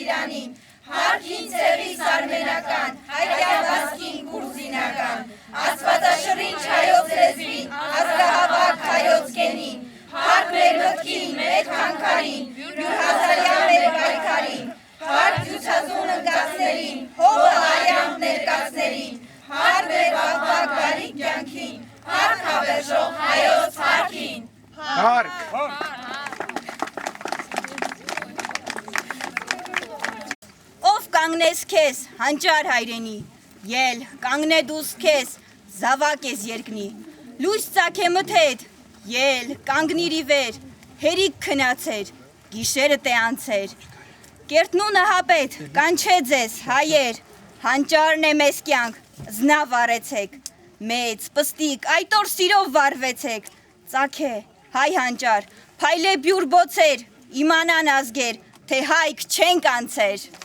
Իրանին, Հարկին ցեղիս արմենական, հայրենասկին կուրզինական, Աստվածաշռիչ հայոց լեզվին, ազգահավաք հայոց գենին, Հարկ մեր մտքին, մեր քանքարին, յուրհազարյա մեր պայքարին, Հարկ ջութազուն ընկածներին, հողը արյանք ներկածներին, Հարկ մեր վաղվակ բարիք կյանքին, Հարկ հավերժող հայոց հարկին, Ով կանգնես քեզ, հանճար հայրենի, ել կանգնե դուս քեզ, զավակ ես երկնի, լույս ծագե մթեդ, ել կանգնիրի վեր, հերիք քնացեր, գիշերը տե անցեր, կերտնունը հապետ, կանչե ձեզ, հայեր, հանճարն է մեզ կյանք, զնավ արեցեք, մեծ, պստիկ, այտոր սիրով վարվեցեք, ծագե, հայ հանճար, փայլե բյուր բոցեր, իմանան ազգեր, թե հայք չենք անցեր։